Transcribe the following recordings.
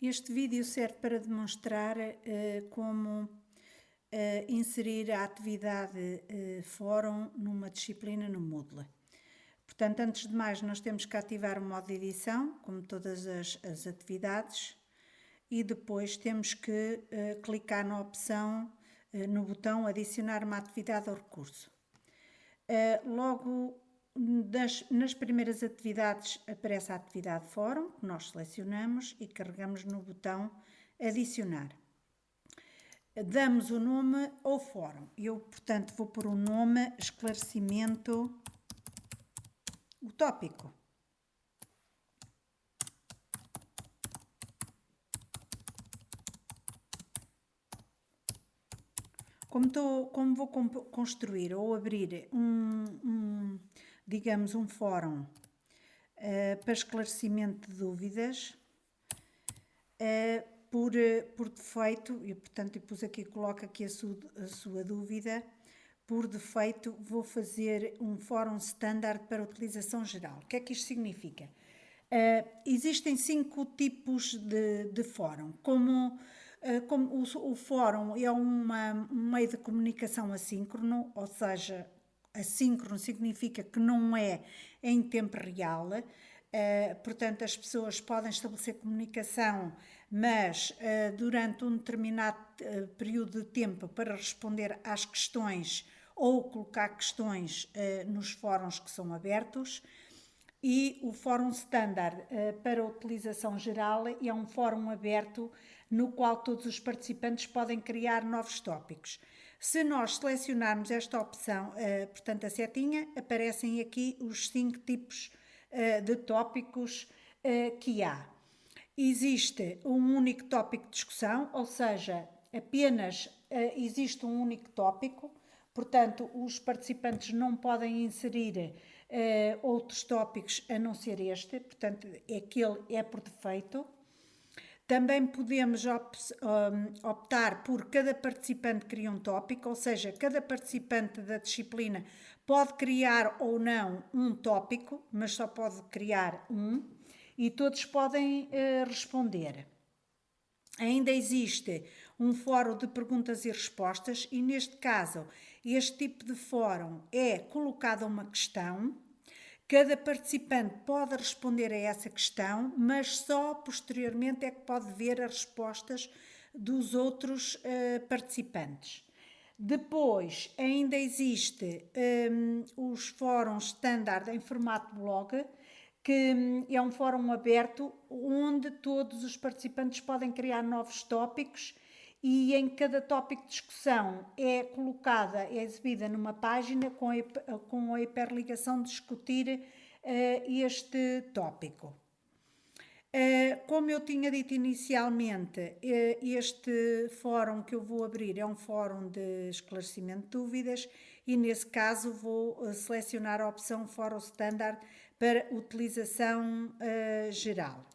Este vídeo serve para demonstrar como inserir a atividade fórum numa disciplina no Moodle. Portanto, antes de mais, nós temos que ativar o modo de edição, como todas as atividades, e depois temos que clicar na opção, no botão adicionar uma atividade ao recurso. Logo nas primeiras atividades aparece a atividade fórum, que nós selecionamos e carregamos no botão adicionar. Damos o nome ao fórum. Eu, portanto, vou pôr o nome esclarecimento utópico. Como vou construir ou abrir digamos, um fórum para esclarecimento de dúvidas, por defeito, e portanto eu pus aqui, coloco aqui a sua dúvida, por defeito vou fazer um fórum standard para utilização geral. O que é que isto significa? Existem 5 tipos de fórum. Como o fórum é um meio de comunicação assíncrono, ou seja, assíncrono significa que não é em tempo real, portanto as pessoas podem estabelecer comunicação, mas durante um determinado período de tempo para responder às questões ou colocar questões nos fóruns que são abertos. E o fórum standard para utilização geral é um fórum aberto no qual todos os participantes podem criar novos tópicos. Se nós selecionarmos esta opção, portanto a setinha, aparecem aqui os 5 tipos de tópicos que há. Existe um único tópico de discussão, ou seja, apenas existe um único tópico, portanto os participantes não podem inserir outros tópicos a não ser este, portanto aquele é por defeito. Também podemos optar por cada participante criar um tópico, ou seja, cada participante da disciplina pode criar ou não um tópico, mas só pode criar um, e todos podem responder. Ainda existe um fórum de perguntas e respostas e neste caso este tipo de fórum é colocada uma questão, cada participante pode responder a essa questão, mas só posteriormente é que pode ver as respostas dos outros participantes. Depois ainda existe os fóruns standard em formato blog, que é um fórum aberto onde todos os participantes podem criar novos tópicos e em cada tópico de discussão é colocada, é exibida numa página com a hiperligação de discutir este tópico. Como eu tinha dito inicialmente, este fórum que eu vou abrir é um fórum de esclarecimento de dúvidas e nesse caso vou selecionar a opção Fórum Standard para utilização geral.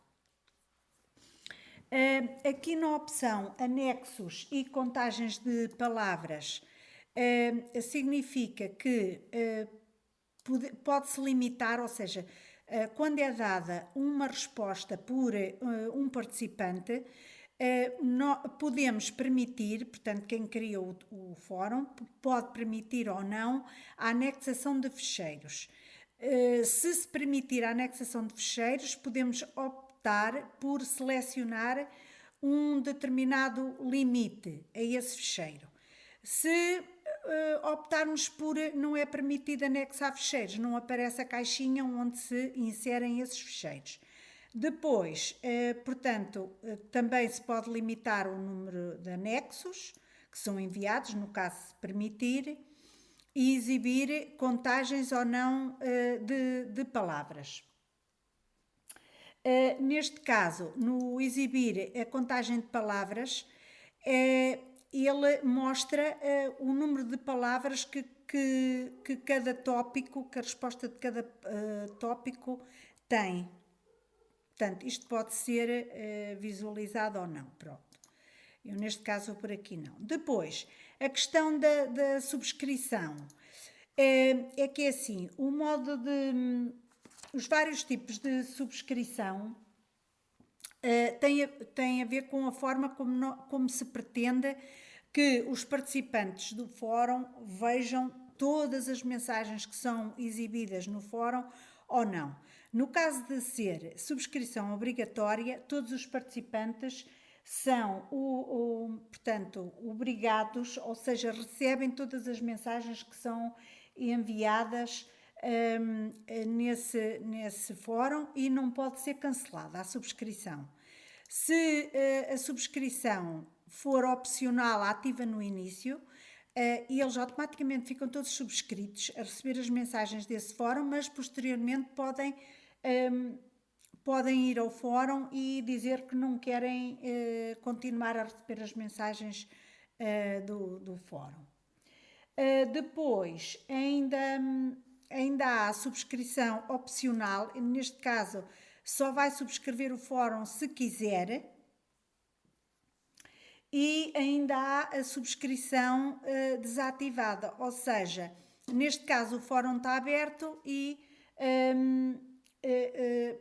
Aqui na opção anexos e contagens de palavras, significa que pode-se limitar, ou seja, quando é dada uma resposta por um participante, podemos permitir, portanto quem cria o fórum pode permitir ou não a anexação de ficheiros. Se permitir a anexação de ficheiros, podemos optar por selecionar um determinado limite a esse ficheiro. Se optarmos por não é permitido anexar ficheiros, não aparece a caixinha onde se inserem esses ficheiros. Depois, portanto, também se pode limitar o número de anexos que são enviados, no caso se permitir, e exibir contagens ou não de palavras. Neste caso, no exibir a contagem de palavras, ele mostra o número de palavras que cada tópico, que a resposta de cada tópico tem. Portanto, isto pode ser visualizado ou não. Pronto. Eu neste caso vou por aqui não. Depois, a questão da subscrição. É que é assim, o modo de... Os vários tipos de subscrição tem a ver com a forma como se pretende que os participantes do fórum vejam todas as mensagens que são exibidas no fórum ou não. No caso de ser subscrição obrigatória, todos os participantes são, portanto, obrigados, ou seja, recebem todas as mensagens que são enviadas nesse fórum e não pode ser cancelada a subscrição. Se a subscrição for opcional, ativa no início, e eles automaticamente ficam todos subscritos a receber as mensagens desse fórum, mas posteriormente podem ir ao fórum e dizer que não querem continuar a receber as mensagens do fórum. Depois, ainda há a subscrição opcional, neste caso só vai subscrever o fórum se quiser, e ainda há a subscrição desativada, ou seja, neste caso o fórum está aberto e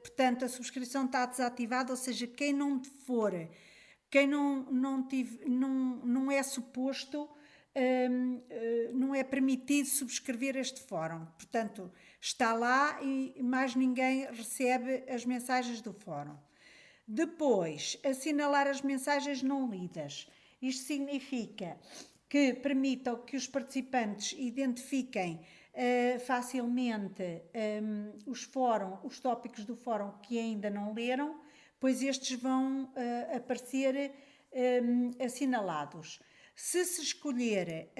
portanto a subscrição está desativada, ou seja, quem não é suposto, não é permitido subscrever este fórum, portanto está lá e mais ninguém recebe as mensagens do fórum. Depois, assinalar as mensagens não lidas. Isto significa que permitam que os participantes identifiquem facilmente os tópicos do fórum que ainda não leram, pois estes vão aparecer assinalados. Se se escolher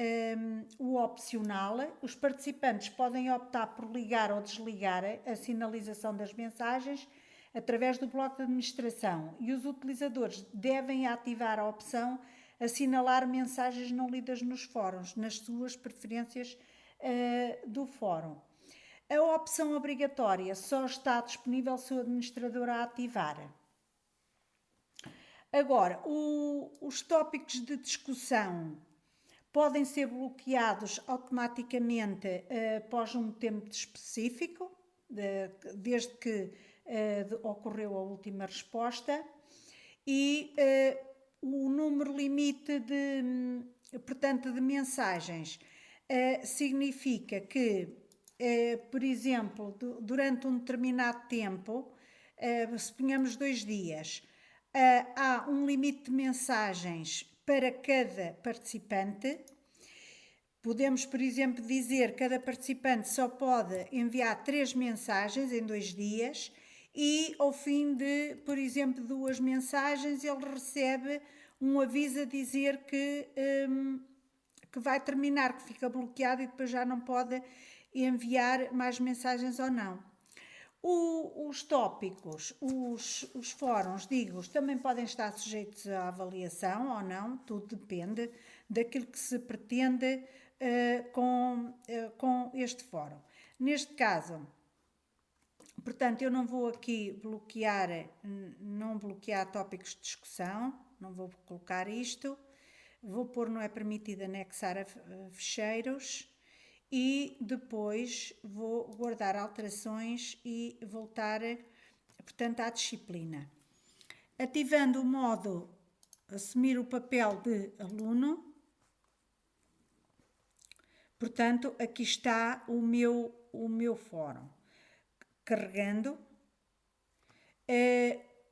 o opcional, os participantes podem optar por ligar ou desligar a sinalização das mensagens através do bloco de administração, e os utilizadores devem ativar a opção assinalar mensagens não lidas nos fóruns, nas suas preferências do fórum. A opção obrigatória só está disponível se o administrador a ativar. Agora, os tópicos de discussão podem ser bloqueados automaticamente após um tempo específico, desde que ocorreu a última resposta, e o número limite de mensagens significa que, por exemplo, durante um determinado tempo, suponhamos 2 dias, há um limite de mensagens para cada participante. Podemos, por exemplo, dizer que cada participante só pode enviar 3 mensagens em 2 dias e ao fim de, por exemplo, 2 mensagens, ele recebe um aviso a dizer que vai terminar, que fica bloqueado e depois já não pode enviar mais mensagens ou não. Os tópicos, os fóruns, também podem estar sujeitos à avaliação ou não, tudo depende daquilo que se pretende com este fórum. Neste caso, portanto, eu não vou aqui não bloquear tópicos de discussão, não vou colocar isto, vou pôr não é permitido anexar a ficheiros e depois vou guardar alterações e voltar, portanto, à disciplina. Ativando o modo assumir o papel de aluno, portanto, aqui está o meu fórum. Carregando,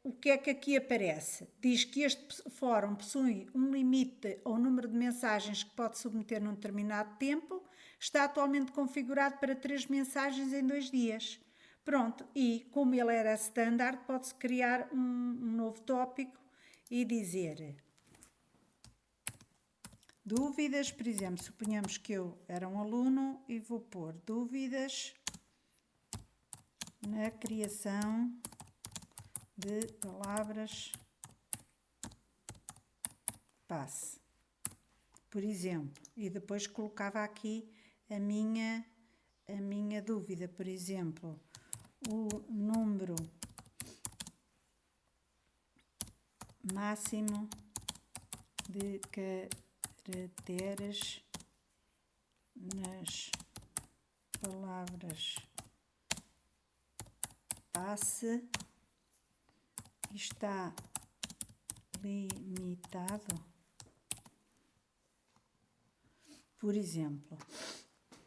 o que é que aqui aparece? Diz que este fórum possui um limite ao número de mensagens que pode submeter num determinado tempo, está atualmente configurado para 3 mensagens em 2 dias. Pronto, e como ele era standard, pode-se criar um novo tópico e dizer dúvidas, por exemplo, suponhamos que eu era um aluno e vou pôr dúvidas na criação de palavras passe, por exemplo, e depois colocava aqui a minha dúvida, por exemplo, o número máximo de caracteres nas palavras passe está limitado. Por exemplo,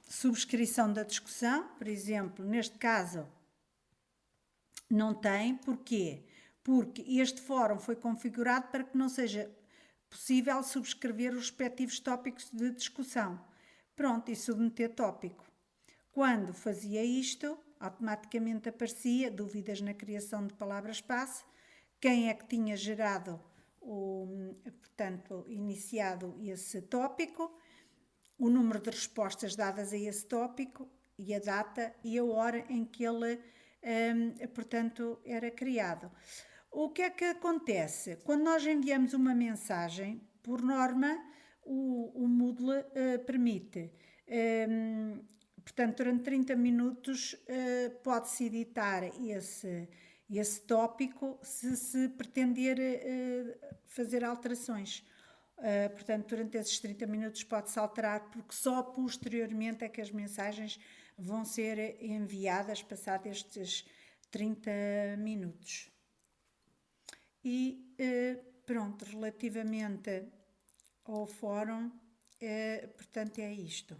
subscrição da discussão, por exemplo, neste caso, não tem. Porquê? Porque este fórum foi configurado para que não seja possível subscrever os respectivos tópicos de discussão. Pronto, e submeter tópico. Quando fazia isto, automaticamente aparecia dúvidas na criação de palavra-espaço, quem é que tinha gerado, portanto, iniciado esse tópico, o número de respostas dadas a esse tópico e a data e a hora em que ele, portanto, era criado. O que é que acontece? Quando nós enviamos uma mensagem, por norma, o Moodle permite, portanto, durante 30 minutos pode-se editar esse tópico se pretender fazer alterações. Portanto, durante esses 30 minutos pode-se alterar, porque só posteriormente é que as mensagens vão ser enviadas passados estes 30 minutos. E pronto, relativamente ao fórum, portanto é isto.